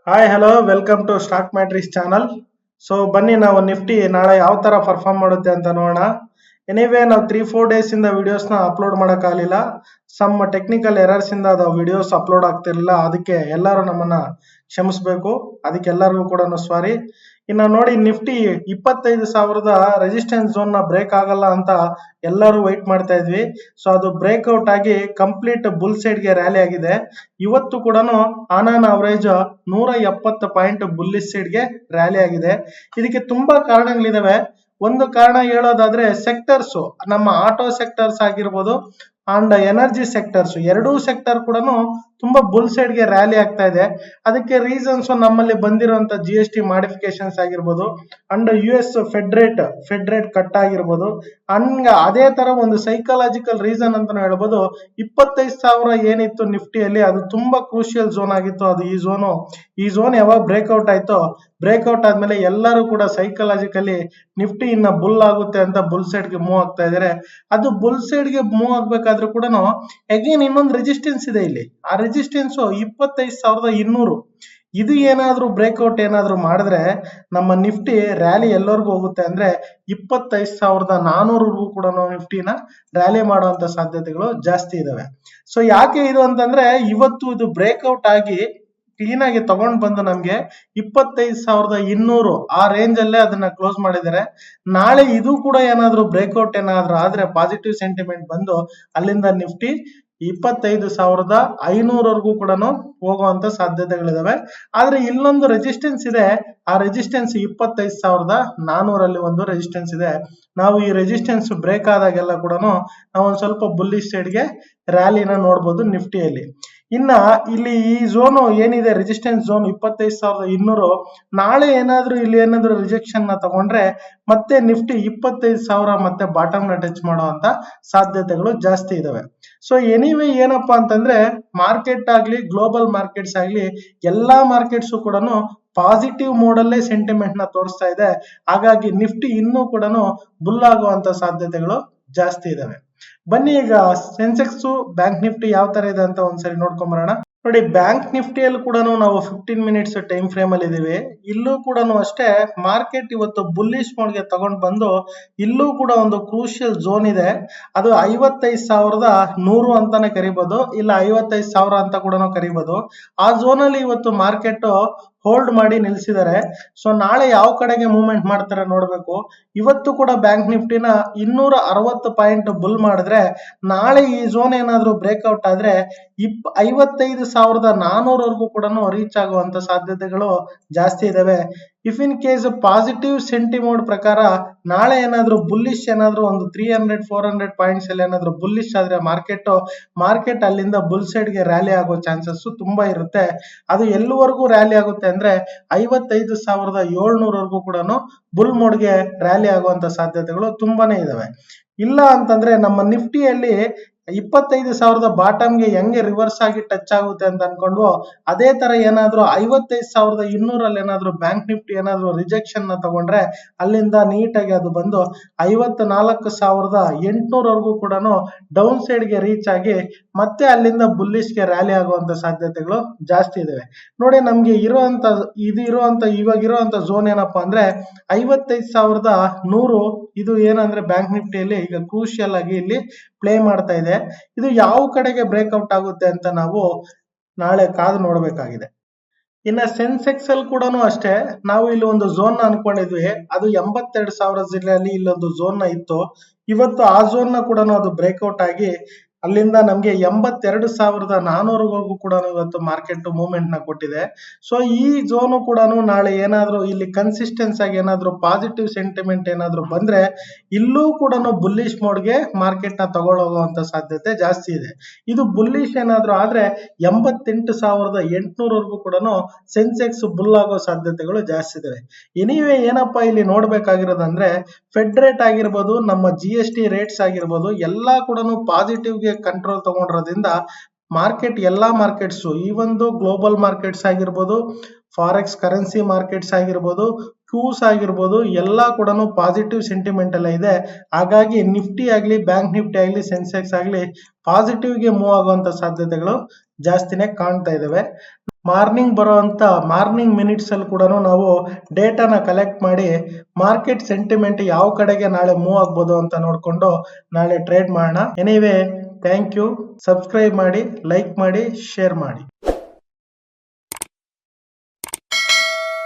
Hi hello welcome to stock matrix channel. So ಬನ್ನಿ ನಾವು Nifty ನಾಳೆ ಯಾವ ತರ ಪರ್ಫಾರ್ಮ್ ಮಾಡುತ್ತೆ ಅಂತ ನೋಡೋಣ. ಎನಿವೇ ನಾವು 3-4 ಡೇಸ್ ಇಂದ ವಿಡಿಯೋಸ್ನ ಅಪ್ಲೋಡ್ ಮಾಡೋಕ್ಕಾಗಲಿಲ್ಲ. ಸಮ್ ಟೆಕ್ನಿಕಲ್ ಎರರ್ಸ್ ಇಂದ ಅದು ವಿಡಿಯೋಸ್ ಅಪ್ಲೋಡ್ ಆಗ್ತಿರ್ಲಿಲ್ಲ. ಅದಕ್ಕೆ ಎಲ್ಲರೂ ನಮ್ಮನ್ನ ಕ್ಷಮಿಸಬೇಕು. ಅದಕ್ಕೆ ಎಲ್ಲರಿಗೂ ಕೂಡ ಸಾರಿ. ಇನ್ನು ನೋಡಿ, ನಿಫ್ಟಿ 25,000 ರೆಸಿಸ್ಟೆನ್ಸ್ ಝೋನ್ ನ ಬ್ರೇಕ್ ಆಗಲ್ಲ ಅಂತ ಎಲ್ಲರೂ ವೈಟ್ ಮಾಡ್ತಾ ಇದ್ವಿ. ಸೊ ಅದು ಬ್ರೇಕ್ಔಟ್ ಆಗಿ ಕಂಪ್ಲೀಟ್ ಬುಲ್ ಸೈಡ್ ಗೆ ರ್ಯಾಲಿ ಆಗಿದೆ. ಇವತ್ತು ಕೂಡ on on average 170 point bullish side ಗೆ ರ್ಯಾಲಿ ಆಗಿದೆ. ಇದಕ್ಕೆ ತುಂಬಾ ಕಾರಣಗಳಿದಾವೆ. ಒಂದು ಕಾರಣ ಹೇಳೋದಾದ್ರೆ ಸೆಕ್ಟರ್ಸ್, ನಮ್ಮ ಆಟೋ ಸೆಕ್ಟರ್ಸ್ ಆಗಿರ್ಬೋದು ಅಂಡ್ ಎನರ್ಜಿ ಸೆಕ್ಟರ್ಸ್, ಎರಡೂ ಸೆಕ್ಟರ್ ಕೂಡ ತುಂಬಾ ಬುಲ್ ಸೈಡ್ ಗೆ ರ್ಯಾಲಿ ಆಗ್ತಾ ಇದೆ. ಅದಕ್ಕೆ ರೀಸನ್ಸ್ ನಮ್ಮಲ್ಲಿ ಬಂದಿರುವಂತ GST ಮಾಡಿಫಿಕೇಶನ್ಸ್ ಆಗಿರ್ಬೋದು and US Fed rate cut ಆಗಿರ್ಬೋದು. ಹಂಗ ಅದೇ ತರ ಒಂದು ಸೈಕಾಲಜಿಕಲ್ ರೀಸನ್ ಅಂತ ಹೇಳ್ಬೋದು. 25,000 ಏನಿತ್ತು ನಿಫ್ಟಿಯಲ್ಲಿ, ಅದು ತುಂಬಾ ಕ್ರೂಷಿಯಲ್ ಝೋನ್ ಆಗಿತ್ತು. ಅದು ಈ ಝೋನ್ ಯಾವಾಗ ಬ್ರೇಕ್ಔಟ್ ಆಯ್ತೋ, ಬ್ರೇಕ್ಔಟ್ ಆದ್ಮೇಲೆ ಎಲ್ಲರೂ ಕೂಡ ಸೈಕಾಲಜಿಕಲಿ ನಿಫ್ಟಿ ಇನ್ನ ಬುಲ್ ಆಗುತ್ತೆ ಅಂತ ಬುಲ್ ಸೈಡ್ ಗೆ ಮೂವ್ ಆಗ್ತಾ ಇದಾರೆ. ಅದು ಬುಲ್ ಸೈಡ್ ಗೆ ಮೂವ್ ಆಗ್ಬೇಕಾದ್ರೂ ಕೂಡ ಅಗೇನ್ ಇನ್ನೊಂದು ರೆಸಿಸ್ಟೆನ್ಸ್ ಇದೆ ಇಲ್ಲಿ. ಆ ರೆಸಿಸ್ಟೆನ್ಸ್ 25,200. ಇದು ಏನಾದ್ರೂ ಬ್ರೇಕ್ಔಟ್ ಏನಾದ್ರೂ ಮಾಡಿದ್ರೆ ನಮ್ಮ ನಿಫ್ಟಿ ರ್ಯಾಲಿ ಎಲ್ಲರಿಗೂ ಹೋಗುತ್ತೆ ಅಂದ್ರೆ 25,400 ಕೂಡ ನಿಫ್ಟಿನ ರ್ಯಾಲಿ ಮಾಡುವಂತ ಸಾಧ್ಯತೆಗಳು ಜಾಸ್ತಿ ಇದಾವೆ. ಸೊ ಯಾಕೆ ಇದು ಅಂತಂದ್ರೆ, ಇವತ್ತು ಇದು ಬ್ರೇಕ್ಔಟ್ ಆಗಿ ಕ್ಲೀನ್ ಆಗಿ ತಗೊಂಡ್ ಬಂದು ನಮ್ಗೆ 25,200 ಆ ರೇಂಜ್ ಅಲ್ಲೇ ಅದನ್ನ ಕ್ಲೋಸ್ ಮಾಡಿದ್ದಾರೆ. ನಾಳೆ ಇದು ಕೂಡ ಏನಾದ್ರೂ ಬ್ರೇಕ್ಔಟ್ ಏನಾದ್ರೂ ಆದ್ರೆ ಪಾಸಿಟಿವ್ ಸೆಂಟಿಮೆಂಟ್ ಬಂದು ಅಲ್ಲಿಂದ ನಿಫ್ಟಿ 25,500 ಕೂಡ ಹೋಗುವಂತ ಸಾಧ್ಯತೆಗಳಿದಾವೆ. ಆದ್ರೆ ಇಲ್ಲೊಂದು ರೆಸಿಸ್ಟೆನ್ಸ್ ಇದೆ. ಆ ರೆಸಿಸ್ಟೆನ್ಸ್ 25,400 ಒಂದು ರೆಸಿಸ್ಟೆನ್ಸ್ ಇದೆ. ನಾವು ಈ ರೆಸಿಸ್ಟೆನ್ಸ್ ಬ್ರೇಕ್ ಆದಾಗೆಲ್ಲ ಕೂಡ ನಾವು ಒಂದ್ ಸ್ವಲ್ಪ ಬುಲ್ಲಿಶ್ ಸೈಡ್ ಗೆ ರ್ಯಾಲಿನ ನೋಡ್ಬೋದು ನಿಫ್ಟಿಯಲ್ಲಿ. ಇನ್ನ ಇಲ್ಲಿ ಈ ಝೋನ್ ಏನಿದೆ, ರೆಸಿಸ್ಟೆನ್ಸ್ ಝೋನ್ 25,200, ನಾಳೆ ಏನಾದ್ರೂ ಇಲ್ಲಿ ಏನಾದ್ರೂ ರಿಜೆಕ್ಷನ್ ನ ತಗೊಂಡ್ರೆ ಮತ್ತೆ ನಿಫ್ಟಿ 25,000 ಮತ್ತೆ ಬಾಟಮ್ ನ ಟಚ್ ಮಾಡುವಂತ ಸಾಧ್ಯತೆಗಳು ಜಾಸ್ತಿ ಇದಾವೆ. ಸೊ ಎನಿವೇ ಏನಪ್ಪಾ ಅಂತಂದ್ರೆ, ಮಾರ್ಕೆಟ್ ಆಗ್ಲಿ ಗ್ಲೋಬಲ್ ಮಾರ್ಕೆಟ್ಸ್ ಆಗ್ಲಿ ಎಲ್ಲಾ ಮಾರ್ಕೆಟ್ಸ್ ಕೂಡ ಪಾಸಿಟಿವ್ ಮೋಡ್ ಅಲ್ಲೇ ಸೆಂಟಿಮೆಂಟ್ ನ ತೋರಿಸ್ತಾ ಇದೆ. ಹಾಗಾಗಿ ನಿಫ್ಟಿ ಇನ್ನೂ ಕೂಡ ಬುಲ್ ಆಗುವಂತ ಸಾಧ್ಯತೆಗಳು ಜಾಸ್ತಿ ಇದಾವೆ. ಬನ್ನಿ ಈಗ ಸೆನ್ಸೆಕ್ಸ್ ಬ್ಯಾಂಕ್ ನಿಫ್ಟಿ ಯಾವ ತರ ಇದೆ ಅಂತ ಒಂದ್ಸರಿ ನೋಡ್ಕೊಂಡ್ ಬರೋಣ. ನೋಡಿ, ಬ್ಯಾಂಕ್ ನಿಫ್ಟಿಯಲ್ಲಿ ಕೂಡ ನಾವು 15 ಮಿನಿಟ್ಸ್ ಟೈಮ್ ಫ್ರೇಮ್ ಅಲ್ಲಿ ಇದೀವಿ. ಇಲ್ಲೂ ಕೂಡ ಅಷ್ಟೇ ಮಾರ್ಕೆಟ್ ಇವತ್ತು ಬುಲ್ಲಿಶ್ ಮೋಡ್ ಗೆ ತಗೊಂಡ್ ಬಂದು ಇಲ್ಲೂ ಕೂಡ ಒಂದು ಕ್ರೂಷಿಯಲ್ ಝೋನ್ ಇದೆ. ಅದು 55,100 ಅಂತಾನೆ ಕರಿಬಹುದು, ಇಲ್ಲ 55,000 ಅಂತ ಕೂಡ ಕರಿಬಹುದು. ಆ ಝೋನ್ ಅಲ್ಲಿ ಇವತ್ತು ಮಾರ್ಕೆಟ್ ಹೋಲ್ಡ್ ಮಾಡಿ ನಿಲ್ಸಿದ್ದಾರೆ. ಸೊ ನಾಳೆ ಯಾವ ಕಡೆಗೆ ಮೂವ್ಮೆಂಟ್ ಮಾಡ್ತಾರೆ ನೋಡ್ಬೇಕು. ಇವತ್ತು ಕೂಡ ಬ್ಯಾಂಕ್ ನಿಫ್ಟಿನ 260 ಪಾಯಿಂಟ್ ಬುಲ್ ಮಾಡಿದ್ರೆ ನಾಳೆ ಈ ಝೋನ್ ಏನಾದ್ರೂ ಬ್ರೇಕ್ಔಟ್ ಆದ್ರೆ 55,400 ಕೂಡ ರೀಚ್ ಆಗುವಂತ ಸಾಧ್ಯತೆಗಳು ಜಾಸ್ತಿ ಇದಾವೆ. ಇಫ್ ಇನ್ ಕೇಸ್ ಪಾಸಿಟಿವ್ ಸೆಂಟಿಮೋಡ್ ಪ್ರಕಾರ ನಾಳೆ ಏನಾದ್ರೂ ಬುಲ್ಲಿಶ್ ಏನಾದ್ರೂ ಒಂದು 300-400 ಪಾಯಿಂಟ್ಸ್ ಅಲ್ಲಿ ಏನಾದ್ರೂ ಬುಲ್ಲಿಶ್ ಆದ್ರೆ ಮಾರ್ಕೆಟ್ ಅಲ್ಲಿಂದ ಬುಲ್ ಸೈಡ್ ಗೆ ರ್ಯಾಲಿ ಆಗೋ ಚಾನ್ಸಸ್ ತುಂಬಾ ಇರುತ್ತೆ. ಅದು ಎಲ್ಲಿವರೆಗೂ ರ್ಯಾಲಿ ಆಗುತ್ತೆ ಅಂದ್ರೆ 55,700 ಕೂಡ ಬುಲ್ ಮೋಡ್ಗೆ ರ್ಯಾಲಿ ಆಗುವಂತ ಸಾಧ್ಯತೆಗಳು ತುಂಬಾನೇ ಇದಾವೆ. ಇಲ್ಲ ಅಂತಂದ್ರೆ ನಮ್ಮ ನಿಫ್ಟಿಯಲ್ಲಿ 25,000 ಬಾಟಮ್ಗೆ ಹೆಂಗೆ ರಿವರ್ಸ್ ಆಗಿ ಟಚ್ ಆಗುತ್ತೆ ಅಂತ ಅನ್ಕೊಂಡು ಅದೇ ತರ ಏನಾದ್ರೂ 55,200 ಏನಾದ್ರೂ ಬ್ಯಾಂಕ್ ನಿಫ್ಟಿ ಏನಾದ್ರೂ ರಿಜೆಕ್ಷನ್ ನ ತಗೊಂಡ್ರೆ ಅಲ್ಲಿಂದ ನೀಟಾಗಿ ಅದು ಬಂದು 54,800 ಕೂಡ ಡೌನ್ ಸೈಡ್ ಗೆ ರೀಚ್ ಆಗಿ ಮತ್ತೆ ಅಲ್ಲಿಂದ ಬುಲ್ಲಿಶ್ ಗೆ ರ್ಯಾಲಿ ಆಗುವಂತ ಸಾಧ್ಯತೆಗಳು ಜಾಸ್ತಿ ಇದಾವೆ. ನೋಡಿ, ನಮ್ಗೆ ಇವಾಗಿರುವಂತ ಝೋನ್ ಏನಪ್ಪಾ ಅಂದ್ರೆ 55,100. ಇದು ಏನಂದ್ರೆ ಬ್ಯಾಂಕ್ ನಿಫ್ಟಿಯಲ್ಲಿ ಈಗ ಕ್ರೂಷಿಯಲ್ ಆಗಿ ಇಲ್ಲಿ ಪ್ಲೇ ಮಾಡ್ತಾ ಇದೆ. ಇದು ಯಾವ ಕಡೆಗೆ ಬ್ರೇಕ್ಔಟ್ ಆಗುತ್ತೆ ಅಂತ ನಾವು ನಾಳೆ ಕಾದು ನೋಡ್ಬೇಕಾಗಿದೆ. ಇನ್ನ ಸೆನ್ಸೆಕ್ಸ್ ಅಲ್ಲಿ ಕೂಡ ಅಷ್ಟೇ ನಾವು ಇಲ್ಲಿ ಒಂದು ಝೋನ್ ನ ಅನ್ಕೊಂಡಿದ್ವಿ. ಅದು 82,000 ಜಿಲ್ಲೆಯಲ್ಲಿ ಇಲ್ಲೊಂದು ಝೋನ್ ನ ಇತ್ತು. ಇವತ್ತು ಆ ಝೋನ್ ನ ಕೂಡ ಅದು ಬ್ರೇಕ್ಔಟ್ ಆಗಿ ಅಲ್ಲಿಂದ ನಮ್ಗೆ 82,400 ಕೂಡ ಇವತ್ತು ಮಾರ್ಕೆಟ್ ಮೂವ್ಮೆಂಟ್ ನ ಕೊಟ್ಟಿದೆ. ಸೊ ಈ ಝೋನು ಕೂಡ ನಾಳೆ ಏನಾದ್ರೂ ಇಲ್ಲಿ ಕನ್ಸಿಸ್ಟೆನ್ಸ್ ಆಗಿ ಏನಾದ್ರೂ ಪಾಸಿಟಿವ್ ಸೆಂಟಿಮೆಂಟ್ ಏನಾದ್ರೂ ಬಂದ್ರೆ ಇಲ್ಲೂ ಕೂಡ ಬುಲ್ಲಿಶ್ ಮೋಡ್ಗೆ ಮಾರ್ಕೆಟ್ ನ ತಗೊಳ್ಳೋಗುವಂತ ಸಾಧ್ಯತೆ ಜಾಸ್ತಿ ಇದೆ. ಇದು ಬುಲ್ಲಿಶ್ ಏನಾದ್ರೂ ಆದ್ರೆ 88,800 ಕೂಡ ಸೆನ್ಸೆಕ್ಸ್ ಬುಲ್ ಆಗೋ ಸಾಧ್ಯತೆಗಳು ಜಾಸ್ತಿ ಇದಾವೆ. ಎನಿವೇ ಏನಪ್ಪಾ ಇಲ್ಲಿ ನೋಡ್ಬೇಕಾಗಿರೋದಂದ್ರೆ, ಫೆಡ್ ರೇಟ್ ಆಗಿರ್ಬೋದು, ನಮ್ಮ GST ರೇಟ್ಸ್ ಆಗಿರ್ಬೋದು, ಎಲ್ಲಾ ಕೂಡ ಪಾಸಿಟಿವ್ ಗೆ ಕಂಟ್ರೋಲ್ ತಗೊಂಡಿರೋದ್ರಿಂದ ಮಾರ್ಕೆಟ್ ಎಲ್ಲಾ ಮಾರ್ಕೆಟ್ಸ್, ಈ ಒಂದು ಗ್ಲೋಬಲ್ ಮಾರ್ಕೆಟ್ಸ್ ಆಗಿರ್ಬೋದು, ಫಾರೆಕ್ಸ್ ಕರೆನ್ಸಿ ಮಾರ್ಕೆಟ್ಸ್ ಆಗಿರ್ಬೋದು, ಕ್ಯೂಸ್ ಆಗಿರ್ಬೋದು, ಎಲ್ಲಾ ಕೂಡ ಪಾಸಿಟಿವ್ ಸೆಂಟಿಮೆಂಟ್ ಎಲ್ಲ ಇದೆ. ಹಾಗಾಗಿ ನಿಫ್ಟಿ ಆಗ್ಲಿ ಬ್ಯಾಂಕ್ ನಿಫ್ಟಿ ಆಗ್ಲಿ ಸೆನ್ಸೆಕ್ಸ್ ಆಗ್ಲಿ ಪಾಸಿಟಿವ್ ಗೆ ಮೂವ್ ಆಗುವಂತ ಸಾಧ್ಯತೆಗಳು ಜಾಸ್ತಿನೇ ಕಾಣ್ತಾ ಇದಾವೆ. ಮಾರ್ನಿಂಗ್ ಬರೋವಂಥ ಮಾರ್ನಿಂಗ್ ಮಿನಿಟ್ಸ್ ಅಲ್ಲಿ ಕೂಡ ನಾವು ಡೇಟಾನ ಕಲೆಕ್ಟ್ ಮಾಡಿ ಮಾರ್ಕೆಟ್ ಸೆಂಟಿಮೆಂಟ್ ಯಾವ ಕಡೆಗೆ ನಾಳೆ ಮೂವ್ ಆಗ್ಬೋದು ಅಂತ ನೋಡ್ಕೊಂಡು ನಾಳೆ ಟ್ರೇಡ್ ಮಾಡೋಣ. Anyway thank you. ಸಬ್ಸ್ಕ್ರೈಬ್ ಮಾಡಿ, ಲೈಕ್ ಮಾಡಿ, ಶೇರ್ ಮಾಡಿ.